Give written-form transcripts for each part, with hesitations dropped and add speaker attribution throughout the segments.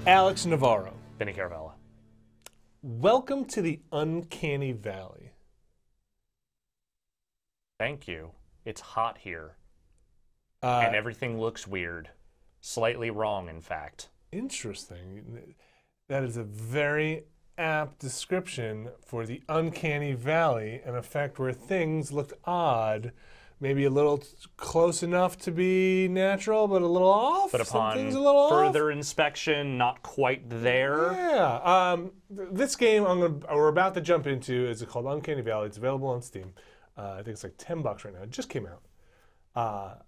Speaker 1: Alex Navarro.
Speaker 2: Vinny Caravella.
Speaker 1: Welcome to the Uncanny Valley.
Speaker 2: Thank you. It's hot here. And everything looks weird. Slightly wrong, in fact.
Speaker 1: Interesting. That is a very apt description for the Uncanny Valley, an effect where things looked odd. Maybe a little close enough to be natural, but a little off.
Speaker 2: But upon
Speaker 1: little
Speaker 2: further
Speaker 1: off.
Speaker 2: Inspection, not quite there.
Speaker 1: Yeah. This game we're about to jump into is called Uncanny Valley. It's available on Steam. I think it's like $10 right now. It just came out.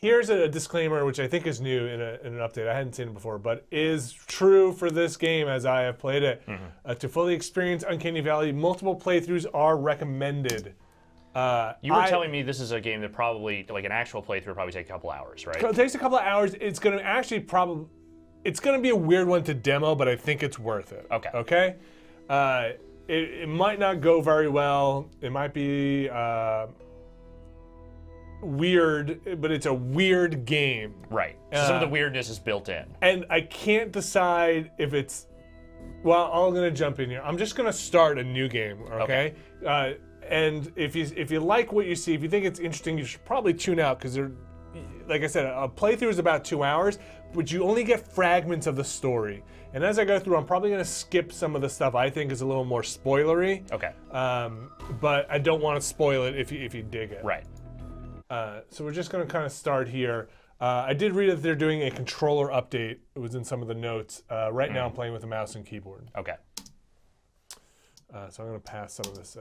Speaker 1: Here's a disclaimer, which I think is new in an update. I hadn't seen it before, but is true for this game as I have played it. To fully experience Uncanny Valley, multiple playthroughs are recommended.
Speaker 2: You were telling me this is a game that probably, like an actual playthrough, would probably take a couple hours, right?
Speaker 1: It takes a couple of hours. It's going to actually it's going to be a weird one to demo, but I think it's worth it.
Speaker 2: Okay.
Speaker 1: Okay? It might not go very well. It might be weird, but it's a weird game.
Speaker 2: Right. So some of the weirdness is built in.
Speaker 1: And I can't decide if it's... Well, I'm going to jump in here. I'm just going to start a new game, okay? And if you like what you see, if you think it's interesting, you should probably tune out, because like I said, a playthrough is about 2 hours, but you only get fragments of the story. And as I go through, I'm probably going to skip some of the stuff I think is a little more spoilery.
Speaker 2: Okay.
Speaker 1: But I don't want to spoil it if you dig it.
Speaker 2: Right.
Speaker 1: So we're just going to kind of start here. I did read that they're doing a controller update. It was in some of the notes. Right now I'm playing with a mouse and keyboard.
Speaker 2: Okay.
Speaker 1: So I'm going to pass some of this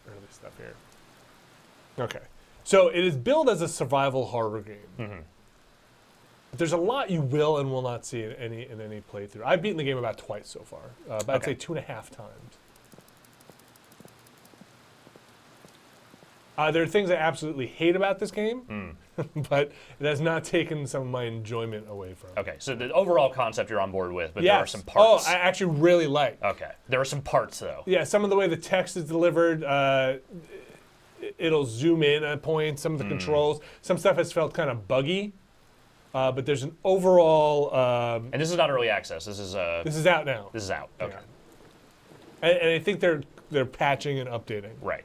Speaker 1: early stuff here. Okay. So it is billed as a survival horror game. There's a lot you will and will not see in any playthrough. I've beaten the game about twice so far, but I'd say 2.5 times. There are things I absolutely hate about this game, but it has not taken some of my enjoyment away from it.
Speaker 2: Okay, so the overall concept you're on board with, but there are some parts.
Speaker 1: Oh, I actually really like.
Speaker 2: Okay, there are some parts though.
Speaker 1: Yeah, some of the way the text is delivered, it'll zoom in at points, some of the controls. Some stuff has felt kind of buggy, but there's an overall...
Speaker 2: and this is not early access, this is
Speaker 1: out now.
Speaker 2: This is out, okay.
Speaker 1: Yeah. And I think they're patching and updating.
Speaker 2: Right.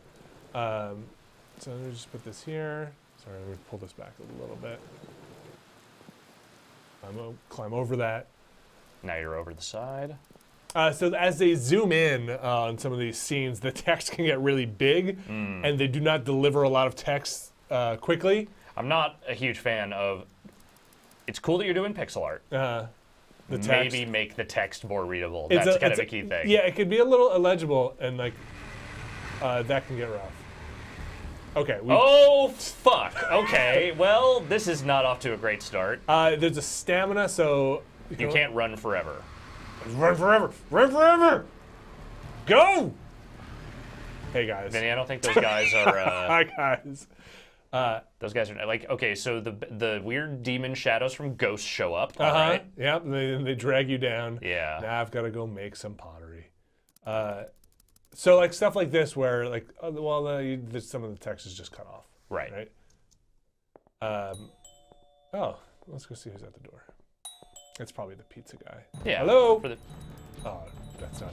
Speaker 1: So let me just put this here. Sorry, let me pull this back a little bit. I'm going to climb over that.
Speaker 2: Now you're over the side.
Speaker 1: So as they zoom in on some of these scenes, the text can get really big, and they do not deliver a lot of text quickly.
Speaker 2: I'm not a huge fan of... It's cool that you're doing pixel art.
Speaker 1: The text.
Speaker 2: Maybe make the text more readable. That's kind of a key thing.
Speaker 1: Yeah, it could be a little illegible, and like that can get rough. Okay.
Speaker 2: Oh, fuck. Okay, well, this is not off to a great start.
Speaker 1: There's a stamina, so...
Speaker 2: You can't run forever.
Speaker 1: Run forever! Run forever! Go! Hey, guys.
Speaker 2: Vinny, I don't think those guys are...
Speaker 1: Hi, guys.
Speaker 2: Those guys are... Like, okay, so the weird demon shadows from Ghost show up, all right?
Speaker 1: Yep, they drag you down.
Speaker 2: Yeah.
Speaker 1: Now I've got to go make some pottery. So like stuff like this where like, some of the text is just cut off.
Speaker 2: Right.
Speaker 1: Oh, let's go see who's at the door. It's probably the pizza guy.
Speaker 2: Yeah.
Speaker 1: Hello? Oh, that's not...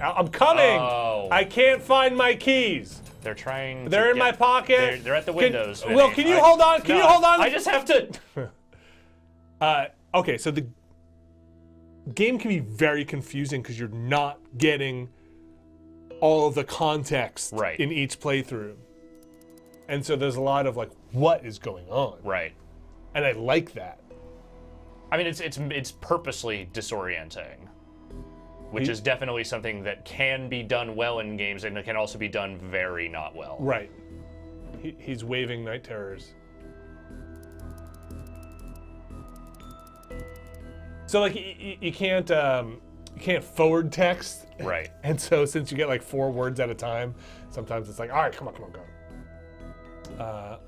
Speaker 1: I'm coming!
Speaker 2: Oh.
Speaker 1: I can't find my keys.
Speaker 2: They're trying to
Speaker 1: They're in my pocket.
Speaker 2: They're at the windows, Vinny.
Speaker 1: Will, can you hold on? Can you hold on?
Speaker 2: I just have to...
Speaker 1: Okay, so the game can be very confusing because you're not getting all of the context in each playthrough. And so there's a lot of like, what is going on?
Speaker 2: Right.
Speaker 1: And I like that.
Speaker 2: I mean, it's purposely disorienting, which is definitely something that can be done well in games, and it can also be done very not well.
Speaker 1: Right. He's waving night terrors. So like you can't forward text.
Speaker 2: Right.
Speaker 1: And so since you get like 4 words at a time, sometimes it's like, all right, come on, go.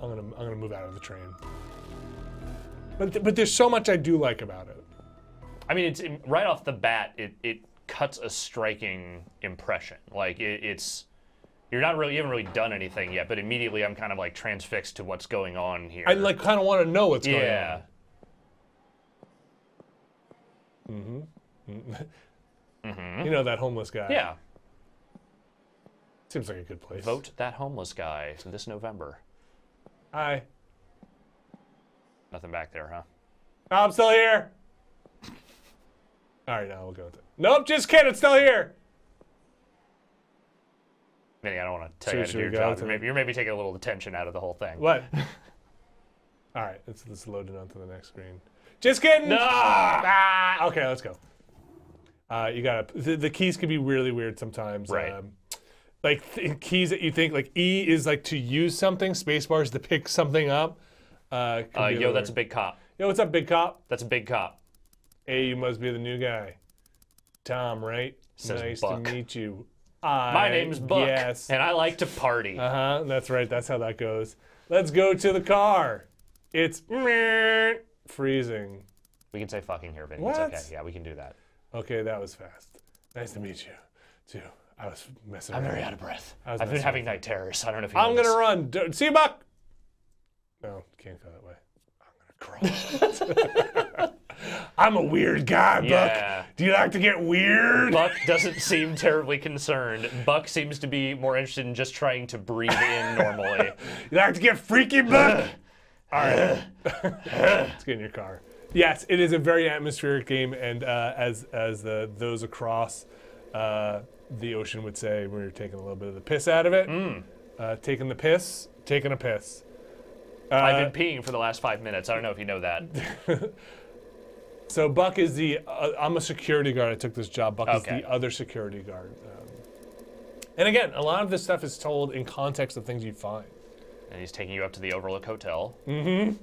Speaker 1: I'm gonna move out of the train. But there's so much I do like about it.
Speaker 2: I mean, it's right off the bat, it cuts a striking impression. Like you haven't really done anything yet, but immediately I'm kind of like transfixed to what's going on here.
Speaker 1: I like kind of want to know what's going on. You know that homeless guy.
Speaker 2: Yeah.
Speaker 1: Seems like a good place.
Speaker 2: Vote that homeless guy this November.
Speaker 1: Hi.
Speaker 2: Nothing back there, huh?
Speaker 1: Oh, I'm still here. All right, now we'll go with it. Nope, just kidding. It's still here.
Speaker 2: Vinny, I don't want to tell you how to do your job. You're maybe taking a little attention out of the whole thing.
Speaker 1: What? All right, it's loading onto the next screen. Just kidding.
Speaker 2: No.
Speaker 1: Okay, let's go. You gotta. The keys can be really weird sometimes.
Speaker 2: Right.
Speaker 1: Like keys that you think like E is like to use something, spacebar is to pick something up.
Speaker 2: Yo, that's a big cop.
Speaker 1: Yo, what's up, big cop?
Speaker 2: That's a big cop.
Speaker 1: Hey, you must be the new guy. Tom, right?
Speaker 2: Says
Speaker 1: nice
Speaker 2: Buck.
Speaker 1: to meet you.
Speaker 2: My name's Buck,
Speaker 1: yes.
Speaker 2: and I like to party.
Speaker 1: That's right. That's how that goes. Let's go to the car. It's freezing.
Speaker 2: We can say fucking here, Vinny.
Speaker 1: What?
Speaker 2: It's okay. Yeah, we can do that.
Speaker 1: Okay, that was fast. Nice to meet you, too. I was messing around.
Speaker 2: I'm very out of breath.
Speaker 1: I was
Speaker 2: I've been
Speaker 1: messing
Speaker 2: having night terrors. I don't know if you
Speaker 1: I'm
Speaker 2: know
Speaker 1: gonna run. See you, Buck. No, can't go that way. I'm gonna crawl. I'm a weird guy,
Speaker 2: Yeah.
Speaker 1: Buck. Do you like to get weird?
Speaker 2: Buck doesn't seem terribly concerned. Buck seems to be more interested in just trying to breathe in normally.
Speaker 1: You like to get freaky, Buck? All right. Let's get in your car. Yes, it is a very atmospheric game, and as those across the ocean would say, we're taking a little bit of the piss out of it. Taking the piss, taking a piss.
Speaker 2: I've been peeing for the last 5 minutes. I don't know if you know that.
Speaker 1: So Buck is the, I'm a security guard. I took this job. Buck is
Speaker 2: Okay.
Speaker 1: the other security guard. And again, a lot of this stuff is told in context of things you find.
Speaker 2: And he's taking you up to the Overlook Hotel.
Speaker 1: Mm-hmm.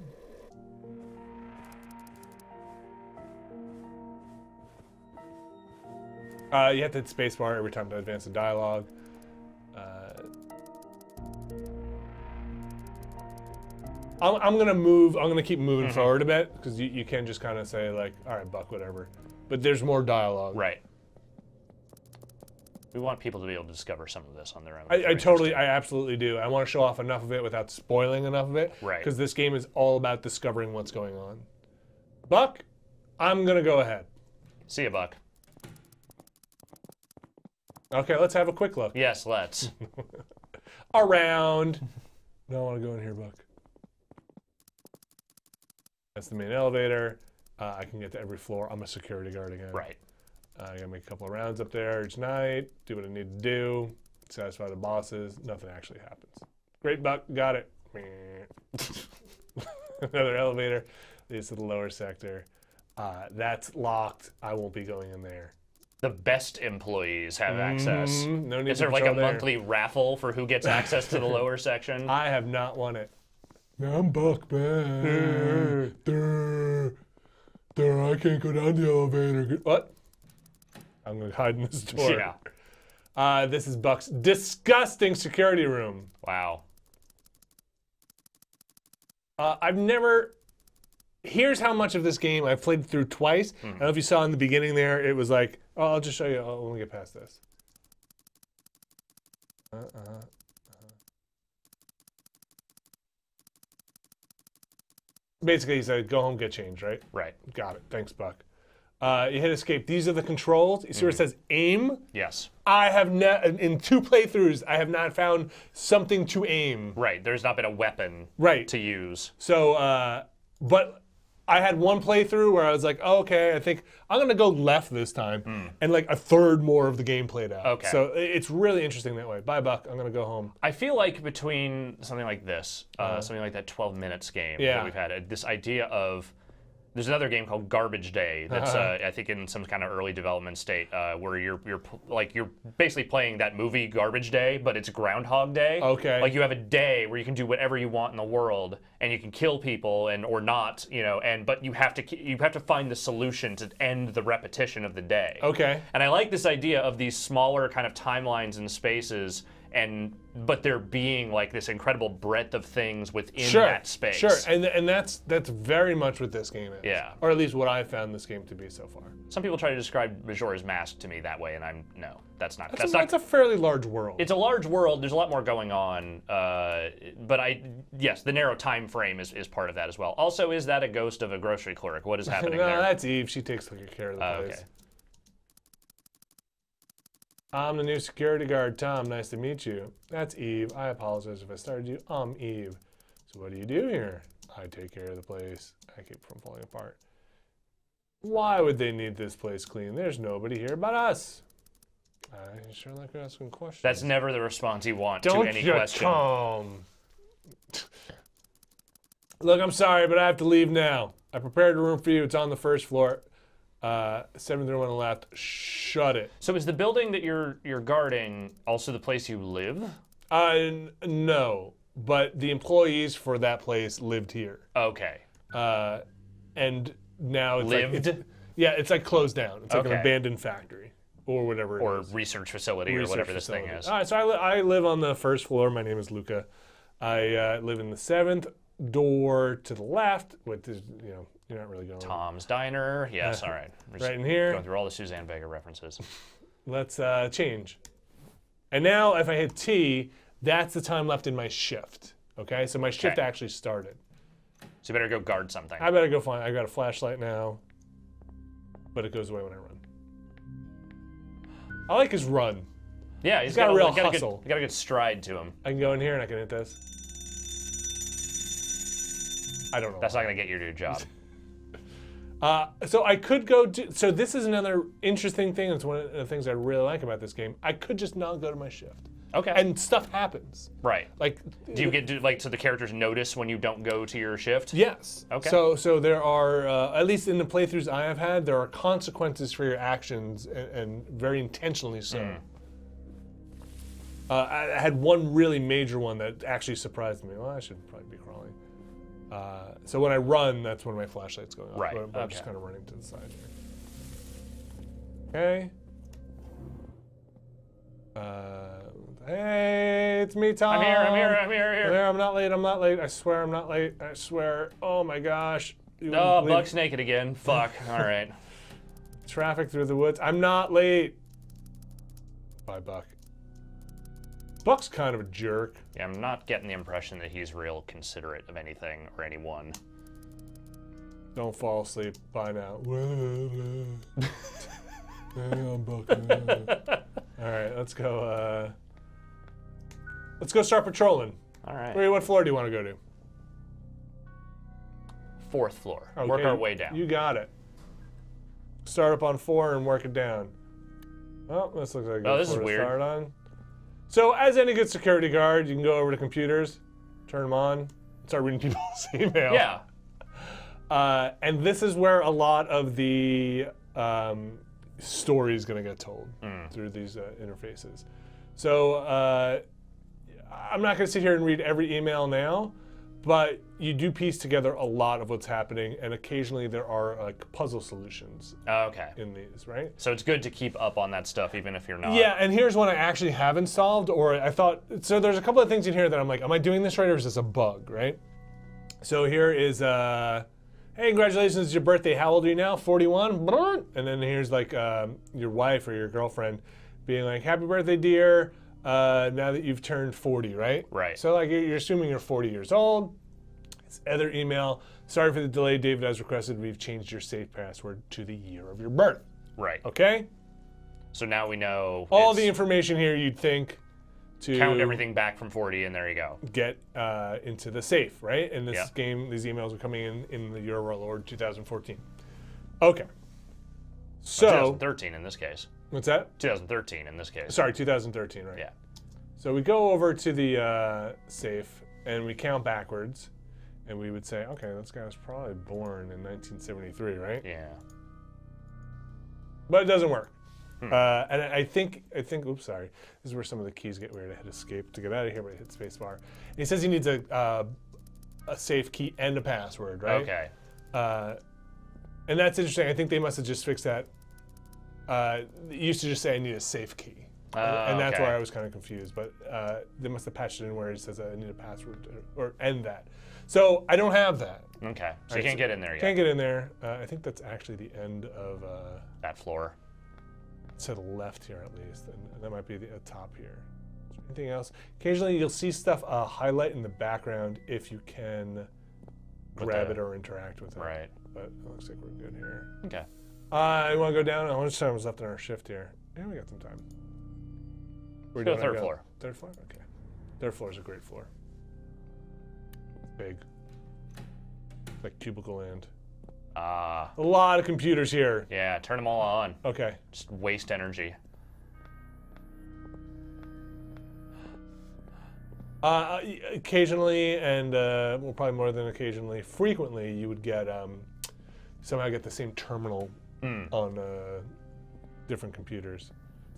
Speaker 1: You have to hit spacebar every time to advance the dialogue. I'm gonna move. I'm gonna keep moving forward a bit because you can just kind of say like, "All right, Buck, whatever." But there's more dialogue.
Speaker 2: Right. We want people to be able to discover some of this on their own.
Speaker 1: I absolutely do. I want to show off enough of it without spoiling enough of it.
Speaker 2: Right.
Speaker 1: Because this game is all about discovering what's going on. Buck, I'm gonna go ahead.
Speaker 2: See ya, Buck.
Speaker 1: Okay, let's have a quick look.
Speaker 2: Yes, let's.
Speaker 1: Around. Don't want to go in here, Buck. That's the main elevator. I can get to every floor. I'm a security guard again.
Speaker 2: Right.
Speaker 1: I gotta make a couple of rounds up there each night, do what I need to do, satisfy the bosses. Nothing actually happens. Great, Buck, got it. Another elevator leads to the lower sector. That's locked. I won't be going in there.
Speaker 2: The best employees have access.
Speaker 1: No need
Speaker 2: Is
Speaker 1: to
Speaker 2: there like a
Speaker 1: control there.
Speaker 2: monthly raffle for who gets access to the lower section?
Speaker 1: I have not won it. I'm Buck, man. I can't go down the elevator. What? I'm going to hide in this door.
Speaker 2: Yeah.
Speaker 1: This is Buck's disgusting security room.
Speaker 2: Wow.
Speaker 1: I've never... Here's how much of this game I've played through twice. I don't know if you saw in the beginning there, it was like, oh, I'll just show you. When we get past this. Basically, he said, go home, get changed, right?
Speaker 2: Right.
Speaker 1: Got it. Thanks, Buck. You hit escape. These are the controls. You see where it says aim?
Speaker 2: Yes.
Speaker 1: I have not, in 2 playthroughs, I have not found something to aim.
Speaker 2: Right. There's not been a weapon to use.
Speaker 1: So, but I had 1 playthrough where I was like, oh, okay, I think I'm going to go left this time. And like a third more of the game played out.
Speaker 2: Okay.
Speaker 1: So it's really interesting that way. Bye, Buck. I'm going to go home.
Speaker 2: I feel like between something like this, something like that 12 minminutes game that we've had, this idea of, there's another game called Garbage Day that's I think in some kind of early development state where you're basically playing that movie Garbage Day, but it's Groundhog Day.
Speaker 1: Okay.
Speaker 2: Like you have a day where you can do whatever you want in the world and you can kill people or not, but you have to find the solution to end the repetition of the day.
Speaker 1: Okay.
Speaker 2: And I like this idea of these smaller kind of timelines and spaces but there being like this incredible breadth of things within
Speaker 1: Sure,
Speaker 2: that space.
Speaker 1: sure, and that's very much what this game is.
Speaker 2: Yeah.
Speaker 1: Or at least what I've found this game to be so far.
Speaker 2: Some people try to describe Majora's Mask to me that way, and no, that's not.
Speaker 1: That's a fairly large world.
Speaker 2: It's a large world. There's a lot more going on, but yes, the narrow time frame is part of that as well. Also, is that a ghost of a grocery clerk? What is happening
Speaker 1: no,
Speaker 2: there?
Speaker 1: that's Eve. She takes care of the place.
Speaker 2: Okay.
Speaker 1: I'm the new security guard, Tom. Nice to meet you. That's Eve. I apologize if I started you. I'm Eve. So what do you do here? I take care of the place. I keep from falling apart. Why would they need this place clean? There's nobody here but us. I sure like asking questions.
Speaker 2: That's never the response you want to any question.
Speaker 1: Tom. Look, I'm sorry, but I have to leave now. I prepared a room for you. It's on the first floor. 7th room on the left. Shut it.
Speaker 2: So is the building that you're guarding also the place you live?
Speaker 1: No, but the employees for that place lived here.
Speaker 2: Okay.
Speaker 1: And now it's
Speaker 2: lived?
Speaker 1: It's like closed down. It's like an
Speaker 2: Okay.
Speaker 1: abandoned factory or whatever.
Speaker 2: Or
Speaker 1: it is.
Speaker 2: research facility or whatever this thing is.
Speaker 1: All right, so I live on the first floor. My name is Luca. I live in the 7th door to the left. With this, you're not really going.
Speaker 2: Tom's Diner. Yes, all right.
Speaker 1: Right in here.
Speaker 2: Going through all the Suzanne Vega references.
Speaker 1: Let's change. And now if I hit T, that's the time left in my shift. Okay, so my shift actually started.
Speaker 2: So you better go guard something.
Speaker 1: I better go find. I got a flashlight now, but it goes away when I run. I like his run.
Speaker 2: Yeah,
Speaker 1: he's got a real hustle.
Speaker 2: He's got a good stride to him.
Speaker 1: I can go in here and I can hit this. I don't know.
Speaker 2: That's not going to get you to your job.
Speaker 1: So I could go. So this is another interesting thing. It's one of the things I really like about this game. I could just not go to my shift.
Speaker 2: Okay.
Speaker 1: And stuff happens.
Speaker 2: Right.
Speaker 1: Like,
Speaker 2: do you get so the characters notice when you don't go to your shift?
Speaker 1: Yes.
Speaker 2: Okay.
Speaker 1: So there are, at least in the playthroughs I have had, there are consequences for your actions, and very intentionally so. I had one really major one that actually surprised me. Well, I should probably be crawling. So when I run, that's when my flashlight's going off.
Speaker 2: Right.
Speaker 1: But I'm just kind of running to the side here. Okay. Hey, it's me, Tom.
Speaker 2: I'm here.
Speaker 1: There, I'm not late. I swear I'm not late. I swear. Oh my gosh.
Speaker 2: Oh, Buck's naked again. Fuck. All right.
Speaker 1: Traffic through the woods. I'm not late. Bye, Buck. Buck's kind of a jerk.
Speaker 2: Yeah, I'm not getting the impression that he's real considerate of anything or anyone.
Speaker 1: Don't fall asleep. Bye now. I'm Buck. All right, let's go. Let's go start patrolling.
Speaker 2: All right.
Speaker 1: Wait, what floor do you want to go to?
Speaker 2: 4th floor.
Speaker 1: Okay,
Speaker 2: Work our way down.
Speaker 1: You got it. Start up on 4 and work it down. Oh, this looks like a good
Speaker 2: this is
Speaker 1: floor to
Speaker 2: weird.
Speaker 1: start on. So, as any good security guard, you can go over to computers, turn them on, start reading people's email.
Speaker 2: Yeah.
Speaker 1: And this is where a lot of the story is going to get told through these interfaces. So I'm not going to sit here and read every email now, but you do piece together a lot of what's happening, and occasionally there are like puzzle solutions in these, right?
Speaker 2: So it's good to keep up on that stuff even if you're not.
Speaker 1: Yeah, and here's one I actually haven't solved, or I thought, so there's a couple of things in here that I'm like, am I doing this right, or is this a bug, right? So here is, hey, congratulations, it's your birthday. How old are you now? 41? And then here's like your wife or your girlfriend being like, happy birthday, dear, now that you've turned 40, right?
Speaker 2: Right.
Speaker 1: So like you're assuming you're 40 years old. This other email, sorry for the delay, David has requested we've changed your safe password to the year of your birth.
Speaker 2: Right.
Speaker 1: Okay?
Speaker 2: So now we know
Speaker 1: all the information here you'd think to
Speaker 2: count everything back from 40, and there you go.
Speaker 1: Get into the safe, right? And this game, these emails are coming in the year of our Lord 2014. Okay. So
Speaker 2: 2013 in this case.
Speaker 1: What's that?
Speaker 2: 2013 in this case.
Speaker 1: Sorry, 2013, right?
Speaker 2: Yeah.
Speaker 1: So we go over to the safe and we count backwards, and we would say, okay, this guy was probably born in 1973, right?
Speaker 2: Yeah.
Speaker 1: But it doesn't work. And I think, oops, sorry. This is where some of the keys get weird. I hit escape to get out of here, but I hit spacebar. And he says he needs a safe key and a password, right?
Speaker 2: Okay.
Speaker 1: And that's interesting. I think they must have just fixed that. It used to just say I need a safe key. And that's
Speaker 2: okay.
Speaker 1: where I was kind of confused. But they must have patched it in where it says I need a password or end that. So I don't have that.
Speaker 2: Okay, so you can't get in there yet.
Speaker 1: Can't get in there. I think that's actually the end of
Speaker 2: that floor.
Speaker 1: To the left here at least, and that might be the top here. Anything else? Occasionally you'll see stuff highlight in the background if you can grab it or interact with it.
Speaker 2: Right.
Speaker 1: But it looks like we're good here.
Speaker 2: Okay.
Speaker 1: You want to go down? How much time was left in our shift here? Yeah, we got some time.
Speaker 2: We're doing third floor.
Speaker 1: Third floor? Okay. Third floor is a great floor. Big. Like cubicle land. A lot of computers here.
Speaker 2: Yeah, turn them all on.
Speaker 1: Okay.
Speaker 2: Just waste energy.
Speaker 1: Occasionally, and well, probably more than occasionally, frequently, you would get somehow get the same terminal on different computers.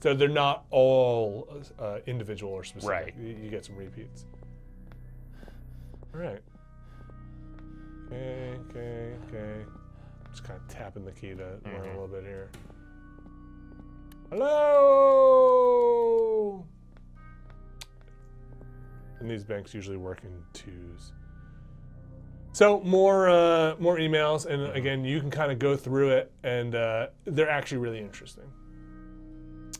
Speaker 1: So they're not all individual or specific.
Speaker 2: Right.
Speaker 1: You get some repeats. All right. Okay. Just kind of tapping the key to learn a little bit here. Hello! And these banks usually work in twos. So more emails, and again, you can kind of go through it, and they're actually really interesting.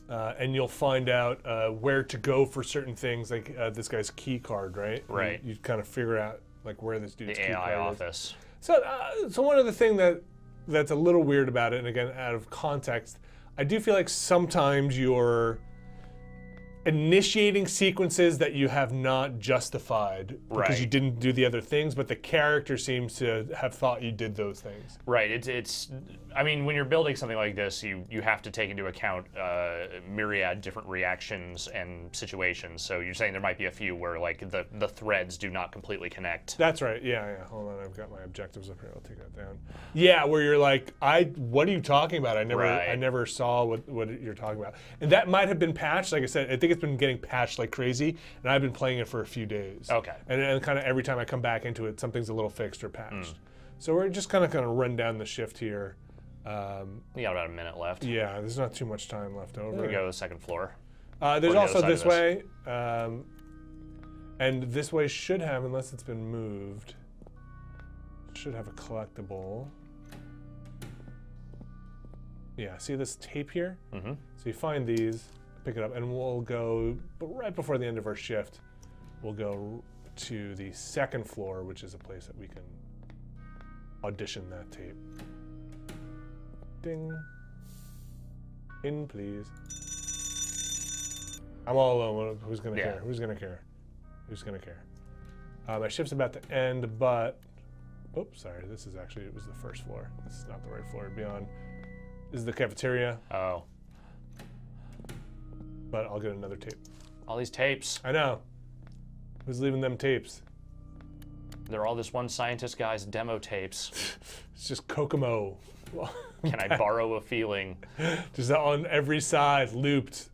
Speaker 1: And you'll find out where to go for certain things, like this guy's key card, right?
Speaker 2: Right.
Speaker 1: You kind of figure out like where this dude's
Speaker 2: The
Speaker 1: key
Speaker 2: AI
Speaker 1: card
Speaker 2: office.
Speaker 1: is. So one of the things that's a little weird about it, and again, out of context, I do feel like sometimes you're initiating sequences that you have not justified because you didn't do the other things, but the character seems to have thought you did those things.
Speaker 2: Right. It's. I mean, when you're building something like this, you have to take into account myriad different reactions and situations. So you're saying there might be a few where like the threads do not completely connect.
Speaker 1: That's right. Yeah. Hold on, I've got my objectives up here. I'll take that down. Yeah, where you're like, what are you talking about? I never saw what you're talking about, and that might have been patched. Like I said, I think it's been getting patched like crazy, and I've been playing it for a few days.
Speaker 2: Okay.
Speaker 1: And kind of every time I come back into it, something's a little fixed or patched. So we're just kind of run down the shift here.
Speaker 2: We got about a minute left.
Speaker 1: Yeah, there's not too much time left over.
Speaker 2: Here we go to the second floor.
Speaker 1: There's also this way, and this way should have, unless it's been moved, should have a collectible. Yeah, see this tape here? So you find these, pick it up, and we'll go, but right before the end of our shift, we'll go to the second floor, which is a place that we can audition that tape. Ding. In, please. I'm all alone. Who's gonna care? Who's gonna care? Who's gonna care? My shift's about to end, but oops, sorry. This is actually, it was the first floor. This is not the right floor to be on. This is the cafeteria.
Speaker 2: Oh.
Speaker 1: But I'll get another tape.
Speaker 2: All these tapes.
Speaker 1: I know. Who's leaving them tapes?
Speaker 2: They're all this one scientist guy's demo tapes.
Speaker 1: It's just Kokomo.
Speaker 2: Can I borrow a feeling?
Speaker 1: Just on every side, looped.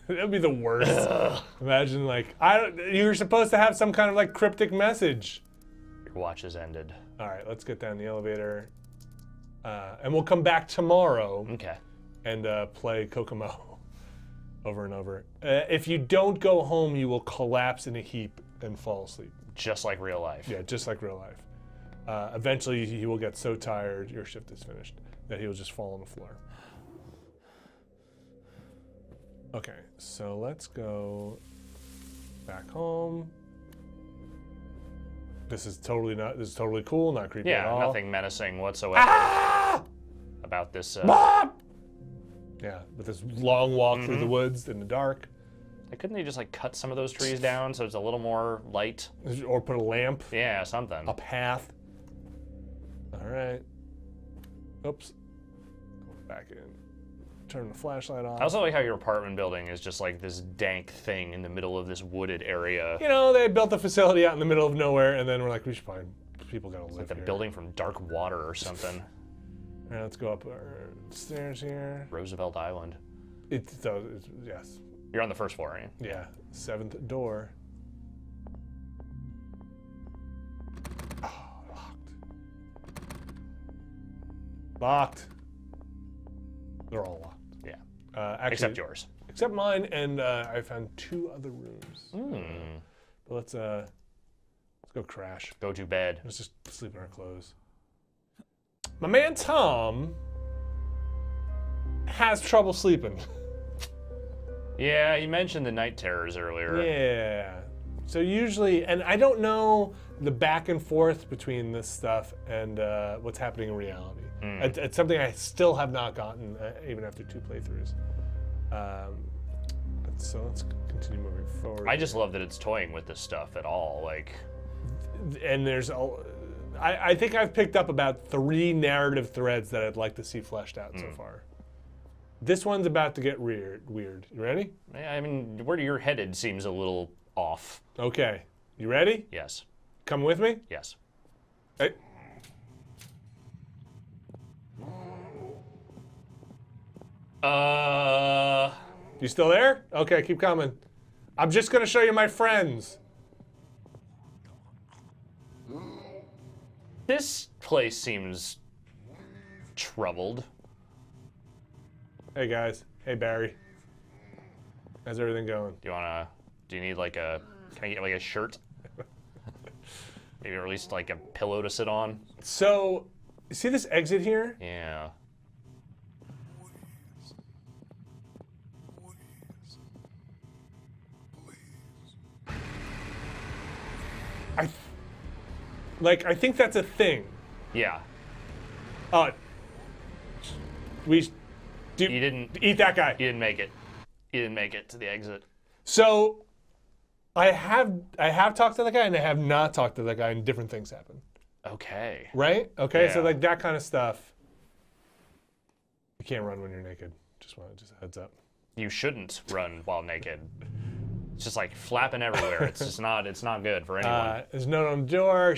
Speaker 1: That'd be the worst. Imagine like, you were supposed to have some kind of like cryptic message.
Speaker 2: Your watch has ended.
Speaker 1: All right, let's get down the elevator. And we'll come back tomorrow.
Speaker 2: Okay.
Speaker 1: And play Kokomo over and over. If you don't go home, you will collapse in a heap and fall asleep.
Speaker 2: Just like real life.
Speaker 1: Yeah, just like real life. Eventually, he will get so tired, your shift is finished, that he will just fall on the floor. Okay, so let's go back home. This is totally cool, not creepy at all.
Speaker 2: Yeah, nothing menacing whatsoever about this.
Speaker 1: Yeah, with this long walk through the woods in the dark.
Speaker 2: Couldn't they just like cut some of those trees down so it's a little more light?
Speaker 1: Or put a lamp.
Speaker 2: Yeah, something.
Speaker 1: A path. All right. Oops. Back in. Turn the flashlight off.
Speaker 2: I also like how your apartment building is just like this dank thing in the middle of this wooded area.
Speaker 1: You know, they built the facility out in the middle of nowhere, and then we're like, we should find people gotta live
Speaker 2: like the
Speaker 1: here.
Speaker 2: building from Dark Water or something.
Speaker 1: All right, let's go up our stairs here.
Speaker 2: Roosevelt Island.
Speaker 1: It's yes.
Speaker 2: You're on the first floor, aren't you?
Speaker 1: Yeah, 7th door. Oh, locked. Locked. They're all locked.
Speaker 2: Yeah.
Speaker 1: Actually,
Speaker 2: Except yours.
Speaker 1: except mine, and I found 2 other rooms. But let's go crash.
Speaker 2: Go to bed.
Speaker 1: Let's just sleep in our clothes. My man Tom has trouble sleeping.
Speaker 2: Yeah, you mentioned the night terrors earlier.
Speaker 1: Yeah. So usually, and I don't know the back and forth between this stuff and what's happening in reality. It's something I still have not gotten, even after 2 playthroughs. So let's continue moving forward.
Speaker 2: I just love that it's toying with this stuff at all. Like,
Speaker 1: and there's I think I've picked up about 3 narrative threads that I'd like to see fleshed out so far. This one's about to get weird. You ready?
Speaker 2: I mean, where you're headed seems a little off.
Speaker 1: Okay. You ready?
Speaker 2: Yes.
Speaker 1: Come with me?
Speaker 2: Yes.
Speaker 1: Hey. You still there? Okay, keep coming. I'm just gonna show you my friends.
Speaker 2: This place seems troubled.
Speaker 1: Hey guys. Hey Barry. How's everything going?
Speaker 2: Do you need like can I get like a shirt? Maybe or at least like a pillow to sit on?
Speaker 1: So, see this exit here?
Speaker 2: Yeah.
Speaker 1: I think that's a thing.
Speaker 2: Yeah.
Speaker 1: You
Speaker 2: didn't
Speaker 1: eat that guy.
Speaker 2: You didn't make it. You didn't make it to the exit.
Speaker 1: So, I have talked to the guy and I have not talked to the guy, and different things happen.
Speaker 2: Okay.
Speaker 1: Right? Okay, so
Speaker 2: Yeah.
Speaker 1: like that kind of stuff. You can't run when you're naked. Just a heads up.
Speaker 2: You shouldn't run while naked. It's just like flapping everywhere. It's not good for anyone.
Speaker 1: There's a note on the door.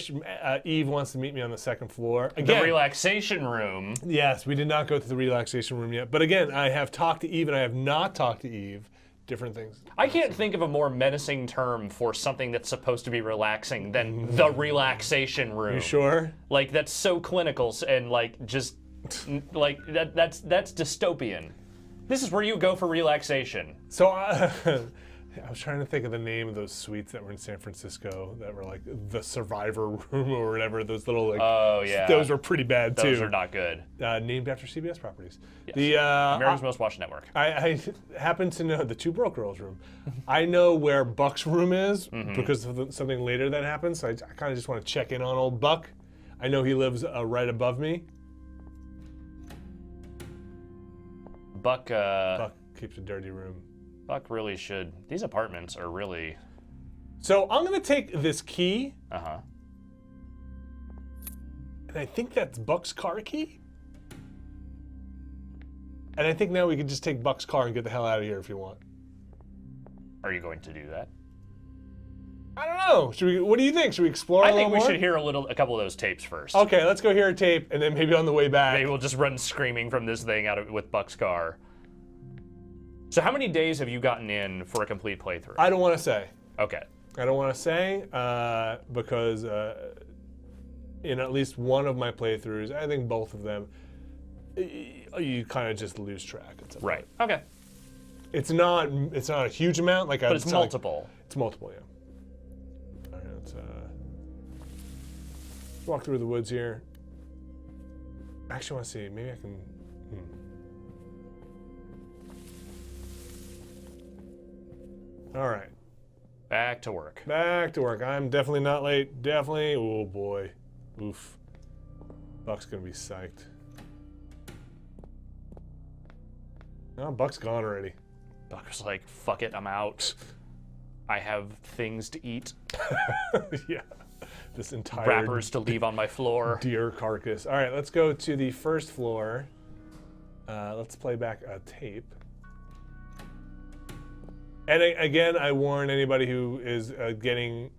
Speaker 1: Eve wants to meet me on the 2nd floor. Again,
Speaker 2: The relaxation room.
Speaker 1: yes, we did not go to the relaxation room yet. But again, I have talked to Eve and I have not talked to Eve. Different things.
Speaker 2: I can't think of a more menacing term for something that's supposed to be relaxing than the relaxation room.
Speaker 1: You sure?
Speaker 2: Like, that's so clinical and like just like that's dystopian. This is where you go for relaxation.
Speaker 1: So I was trying to think of the name of those suites that were in San Francisco that were like the Survivor Room or whatever. Those little like.
Speaker 2: Oh yeah.
Speaker 1: Those were pretty bad too.
Speaker 2: Those are not good.
Speaker 1: Named after CBS properties.
Speaker 2: Yes. America's Most Watched Network.
Speaker 1: I happen to know the Two Broke Girls room. I know where Buck's room is because of something later that happened. So I kind of just want to check in on old Buck. I know he lives right above me.
Speaker 2: Buck
Speaker 1: keeps a dirty room.
Speaker 2: Buck really should. These apartments are really.
Speaker 1: So I'm gonna take this key.
Speaker 2: Uh-huh.
Speaker 1: And I think that's Buck's car key. And I think now we can just take Buck's car and get the hell out of here if you want.
Speaker 2: Are you going to do that?
Speaker 1: I don't know. Should we? What do you think? Should we explore a
Speaker 2: I
Speaker 1: little
Speaker 2: think we
Speaker 1: more?
Speaker 2: should hear a couple of those tapes first.
Speaker 1: Okay, let's go hear a tape, and then maybe on the way back.
Speaker 2: Maybe we'll just run screaming from this thing with Buck's car. So how many days have you gotten in for a complete playthrough?
Speaker 1: I don't want to say.
Speaker 2: Okay.
Speaker 1: I don't want to say because in at least one of my playthroughs, I think both of them, you kind of just lose track.
Speaker 2: Right. Okay.
Speaker 1: It's not a huge amount.
Speaker 2: But it's multiple.
Speaker 1: It's multiple, yeah. All right, let's walk through the woods here. I actually want to see. Maybe I can. All right.
Speaker 2: Back to work.
Speaker 1: Back to work. I'm definitely not late. Definitely. Oh boy. Oof. Buck's gonna be psyched. Oh, Buck's gone already.
Speaker 2: Buck's like, fuck it, I'm out. I have things to eat.
Speaker 1: Yeah. This entire
Speaker 2: wrappers to leave on my floor.
Speaker 1: Deer carcass. All right, let's go to the 1st floor. Let's play back a tape. And again, I warn anybody who is getting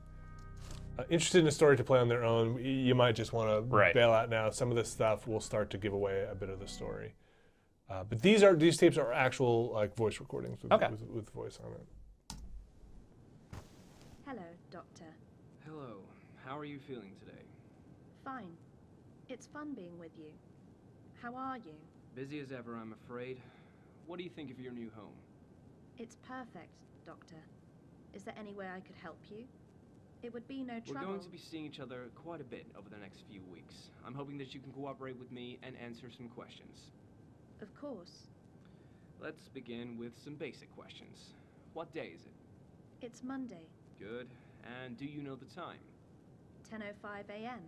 Speaker 1: interested in a story to play on their own, you might just want to bail out now. Some of this stuff will start to give away a bit of the story. But these tapes are actual like voice recordings with voice on it.
Speaker 3: Hello, Doctor.
Speaker 4: Hello. How are you feeling today?
Speaker 3: Fine. It's fun being with you. How are you?
Speaker 4: Busy as ever, I'm afraid. What do you think of your new home?
Speaker 3: It's perfect, Doctor. Is there any way I could help you? It would be no trouble.
Speaker 4: We're going to be seeing each other quite a bit over the next few weeks. I'm hoping that you can cooperate with me and answer some questions.
Speaker 3: Of course.
Speaker 4: Let's begin with some basic questions. What day is it?
Speaker 3: It's Monday.
Speaker 4: Good. And do you know the time?
Speaker 3: 10:05 a.m.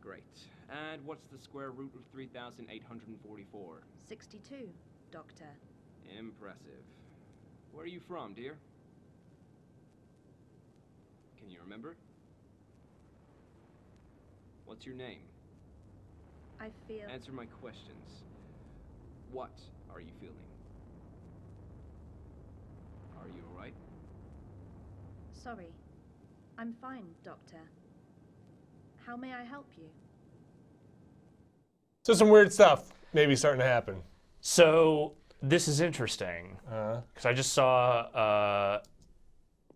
Speaker 4: Great. And what's the square root of 3,844?
Speaker 3: 62, Doctor.
Speaker 4: Impressive. Where are you from, dear? Can you remember? What's your name?
Speaker 3: I feel...
Speaker 4: Answer my questions. What are you feeling? Are you alright?
Speaker 3: Sorry. I'm fine, Doctor. How may I help you?
Speaker 1: So some weird stuff maybe starting to happen.
Speaker 2: So this is interesting because I just saw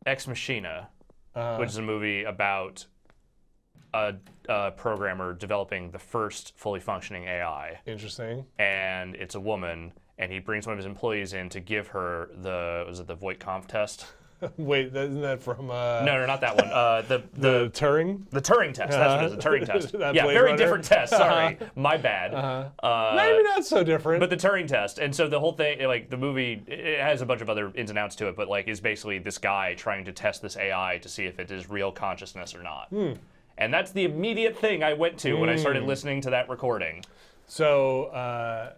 Speaker 2: Ex Machina, which is a movie about a programmer developing the first fully functioning AI.
Speaker 1: Interesting.
Speaker 2: And it's a woman, and he brings one of his employees in to give her the Voight-Kampff test.
Speaker 1: Wait, isn't that from...
Speaker 2: No, not that one.
Speaker 1: the Turing?
Speaker 2: The Turing test. That's what it is, the Turing test. Yeah,
Speaker 1: Blade
Speaker 2: very
Speaker 1: Runner?
Speaker 2: different test. Sorry, my bad.
Speaker 1: Maybe not so different.
Speaker 2: But the Turing test, and so the whole thing, like the movie, it has a bunch of other ins and outs to it, but like is basically this guy trying to test this AI to see if it is real consciousness or not. And that's the immediate thing I went to when I started listening to that recording.
Speaker 1: So,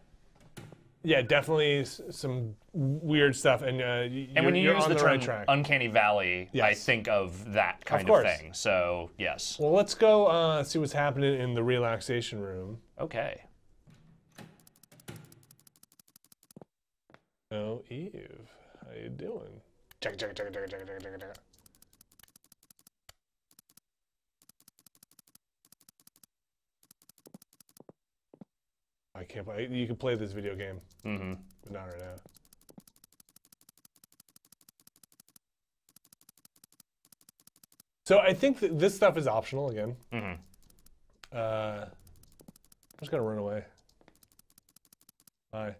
Speaker 1: yeah, definitely some weird stuff, and
Speaker 2: when you
Speaker 1: you're
Speaker 2: use
Speaker 1: on
Speaker 2: the
Speaker 1: the
Speaker 2: term
Speaker 1: right track.
Speaker 2: Uncanny Valley, I
Speaker 1: Yes.
Speaker 2: think of that kind of
Speaker 1: course.
Speaker 2: thing. So yes.
Speaker 1: Well, let's go see what's happening in the relaxation room.
Speaker 2: Okay.
Speaker 1: Oh, Eve, how you doing? Check. I can't play. You can play this video game, but not right now. So I think that this stuff is optional again. I'm just gonna run away. Bye.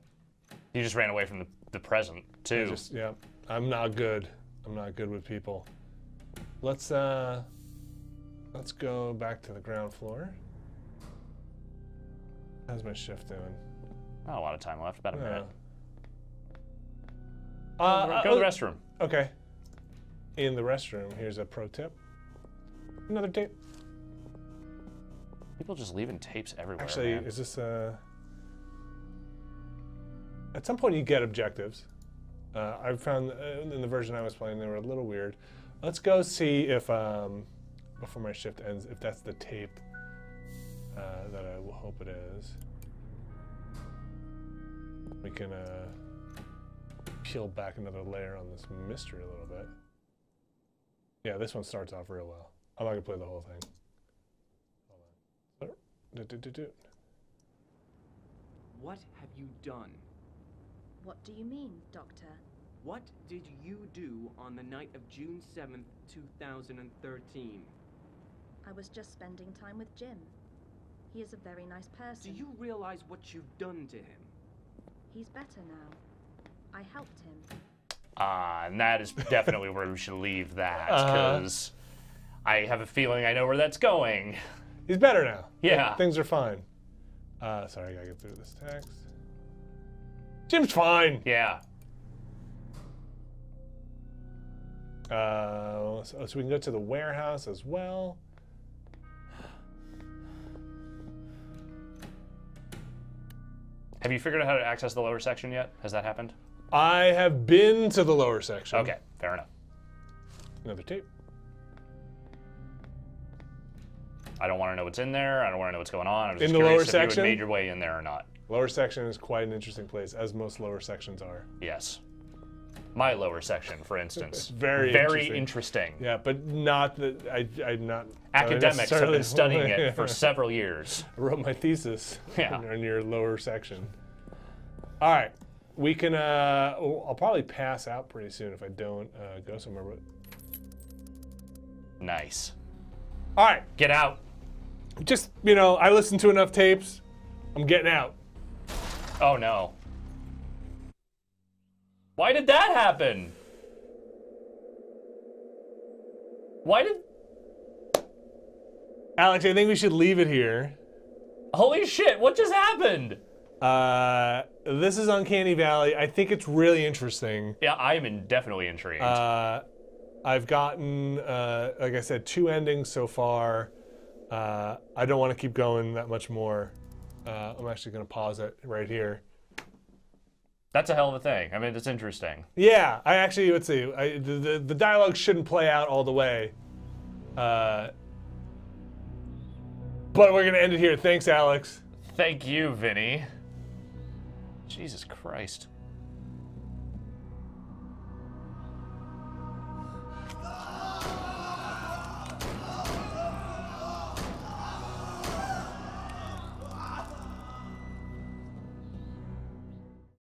Speaker 2: You just ran away from the present too.
Speaker 1: Yeah, I'm not good. I'm not good with people. Let's go back to the ground floor. How's my shift doing?
Speaker 2: Not a lot of time left. About a minute.
Speaker 1: Go
Speaker 2: Go to the restroom.
Speaker 1: Okay. In the restroom, here's a pro tip. Another tape.
Speaker 2: People just leaving tapes everywhere.
Speaker 1: Actually,
Speaker 2: man.
Speaker 1: is this at some point you get objectives. I found in the version I was playing they were a little weird. Let's go see if before my shift ends if that's the tape that I will hope it is. We can peel back another layer on this mystery a little bit. Yeah, this one starts off real well. I'm not gonna play the whole thing. Hold on.
Speaker 4: What have you done?
Speaker 3: What do you mean, Doctor?
Speaker 4: What did you do on the night of June 7th, 2013?
Speaker 3: I was just spending time with Jim. He is a very nice
Speaker 4: Do
Speaker 3: person.
Speaker 4: you realize what you've done to him?
Speaker 3: He's better now. I helped him.
Speaker 2: And that is definitely where we should leave that, because I have a feeling I know where that's going.
Speaker 1: He's better now.
Speaker 2: Yeah.
Speaker 1: Things are fine. Sorry, I gotta get through this text. Jim's fine.
Speaker 2: Yeah.
Speaker 1: So we can go to the warehouse as well.
Speaker 2: Have you figured out how to access the lower section yet? Has that happened?
Speaker 1: I have been to the lower section.
Speaker 2: Okay, fair enough.
Speaker 1: Another tape.
Speaker 2: I don't want to know what's in there. I don't want to know what's going on. I'm just
Speaker 1: In the
Speaker 2: curious
Speaker 1: lower
Speaker 2: if
Speaker 1: section?
Speaker 2: you had made your way in there or not.
Speaker 1: Lower section is quite an interesting place, as most lower sections are.
Speaker 2: Yes. My lower section, for instance.
Speaker 1: Very
Speaker 2: interesting.
Speaker 1: Yeah, but not that I'm not.
Speaker 2: Academics have been studying it for several years.
Speaker 1: I wrote my thesis
Speaker 2: Yeah.
Speaker 1: in your lower section. All right, we can. I'll probably pass out pretty soon if I don't go somewhere. But
Speaker 2: Nice.
Speaker 1: all right,
Speaker 2: Get out.
Speaker 1: just I listened to enough tapes. I'm getting out.
Speaker 2: Oh no. Why did that happen? Why did...
Speaker 1: Alex, I think we should leave it here.
Speaker 2: Holy shit, what just happened?
Speaker 1: This is Uncanny Valley. I think it's really interesting.
Speaker 2: Yeah, I am definitely intrigued.
Speaker 1: I've gotten, like I said, 2 endings so far. I don't want to keep going that much more. I'm actually going to pause it right here.
Speaker 2: That's a hell of a thing. I mean, it's interesting.
Speaker 1: Yeah, I actually, let's see. The dialogue shouldn't play out all the way. But we're going to end it here. Thanks, Alex.
Speaker 2: Thank you, Vinny. Jesus Christ.